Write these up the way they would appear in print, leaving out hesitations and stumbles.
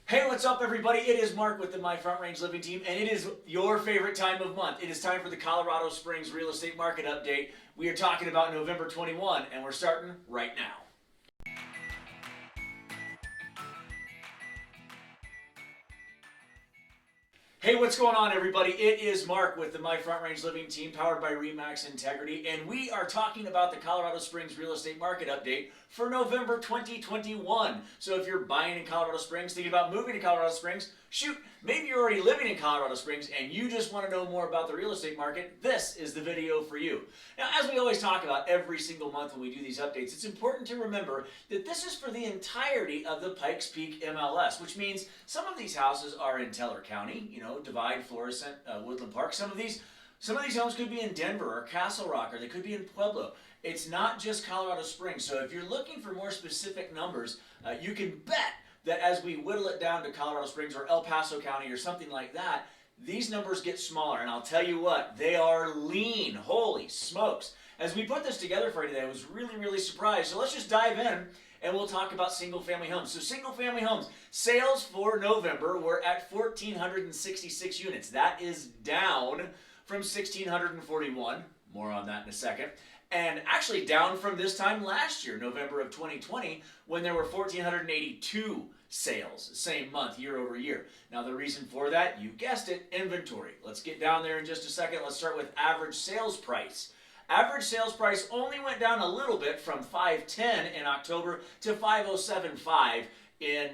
Hey, what's up everybody? It is Mark with the My Front Range Living team, and it is your favorite time of month. It is time for the Colorado Springs real estate market update. We are talking about November 21, and we're starting right now. Hey, what's going on everybody? It is Mark with the My Front Range Living team powered by RE/MAX Integrity, and we are talking about the Colorado Springs real estate market update for November 2021. So if you're buying in Colorado Springs, thinking about moving to Colorado Springs, shoot, maybe you're already living in Colorado Springs and you just want to know more about the real estate market, this is the video for you. Now, as we always talk about every single month when we do these updates, it's important to remember that this is for the entirety of the Pikes Peak MLS, which means some of these houses are in Teller County, Divide, Florissant, Woodland Park. Some of these homes could be in Denver or Castle Rock, or they could be in Pueblo. It's not just Colorado Springs. So if you're looking for more specific numbers, you can bet that as we whittle it down to Colorado Springs or El Paso County or something like that, these numbers get smaller. And I'll tell you what, they are lean. Holy smokes. As we put this together for you today, I was really surprised. So let's just dive in and we'll talk about single-family homes. So single-family homes, sales for November were at 1,466 units. That is down from 1,641. More on that in a second. And actually down from this time last year, November of 2020, when there were 1,482 sales, same month, year over year. Now the reason for that, you guessed it, inventory. Let's get down there in just a second. Let's start with average sales price. Average sales price only went down a little bit from $510 in October to $507.5 in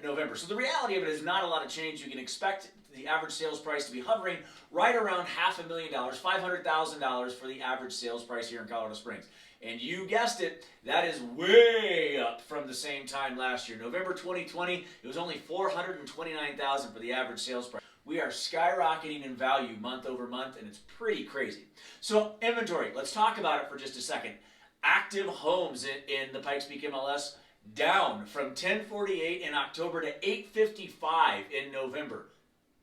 November. So the reality of it is not a lot of change. You can expect the average sales price to be hovering right around $500,000, $500,000 for the average sales price here in Colorado Springs. And you guessed it, that is way up from the same time last year. November 2020, it was only $429,000 for the average sales price. We are skyrocketing in value month over month, and it's pretty crazy. So inventory, let's talk about it for just a second. Active homes in the Pikes Peak MLS down from 1048 in October to 855 in November.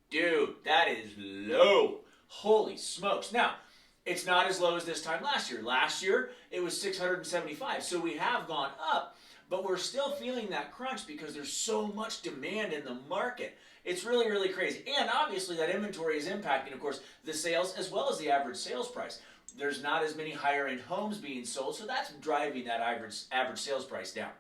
Dude, that is low. Holy smokes. Now, it's not as low as this time last year. Last year, it was 675. So we have gone up, but we're still feeling that crunch because there's so much demand in the market. It's really crazy. And obviously that inventory is impacting, of course, the sales as well as the average sales price. There's not as many higher-end homes being sold, so that's driving that average sales price down.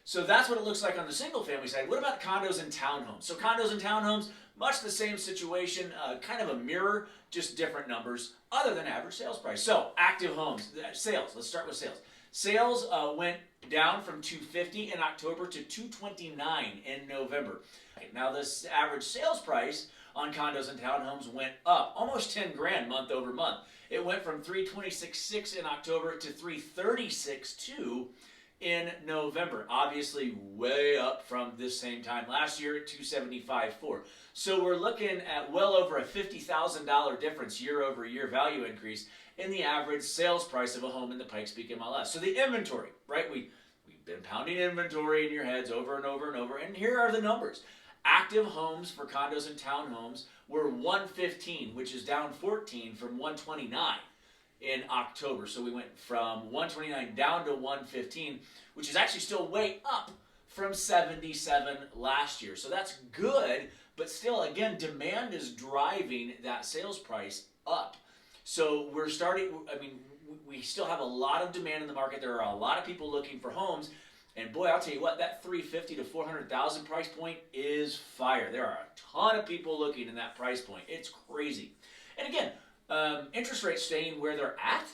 So that's what it looks like on the single-family side. What about condos and townhomes? So condos and townhomes, much the same situation, kind of a mirror, just different numbers, other than average sales price. So active homes, sales, let's start with sales. Sales went down from 250 in October to 229 in November. Now this average sales price on condos and townhomes went up almost 10 grand month over month. It went from 326.6 in October to 336.2 in November. Obviously way up from this same time last year at 275.4. So we're looking at well over a $50,000 difference year over year value increase in the average sales price of a home in the Pikes Peak MLS. So the inventory, right? We've been pounding inventory in your heads over and over and over, and here are the numbers. Active homes for condos and townhomes were 115, which is down 14 from 129 in October. So we went from 129 down to 115, which is actually still way up from 77 last year. So that's good, but still, again, demand is driving that sales price up. So we're starting, we still have a lot of demand in the market. There are a lot of people looking for homes. And boy, I'll tell you what, that 350 to 400,000 price point is fire. There are a ton of people looking in that price point. It's crazy. And again, interest rates staying where they're at,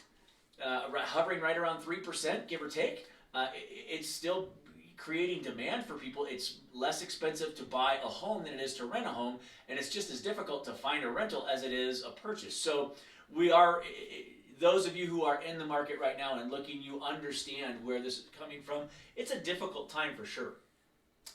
hovering right around 3%, give or take. It's still creating demand for people. It's less expensive to buy a home than it is to rent a home, and it's just as difficult to find a rental as it is a purchase. So we are, those of you who are in the market right now and looking, you understand where this is coming from. It's a difficult time for sure.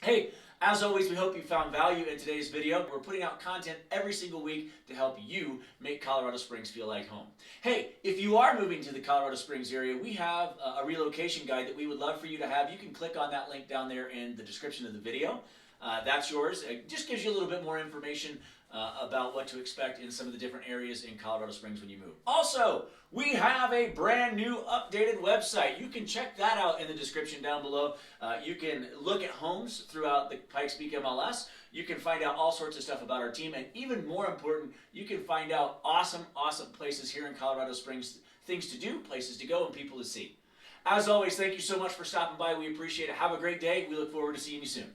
Hey, as always, we hope you found value in today's video. We're putting out content every single week to help you make Colorado Springs feel like home. Hey, if you are moving to the Colorado Springs area, we have a relocation guide that we would love for you to have. You can click on that link down there in the description of the video. That's yours. It just gives you a little bit more information about what to expect in some of the different areas in Colorado Springs when you move. Also, we have a brand new updated website. You can check that out in the description down below. You can look at homes throughout the Pikes Peak MLS. You can find out all sorts of stuff about our team, and even more important, you can find out awesome places here in Colorado Springs, things to do, places to go, and people to see. As always, thank you so much for stopping by. We appreciate it. Have a great day. We look forward to seeing you soon.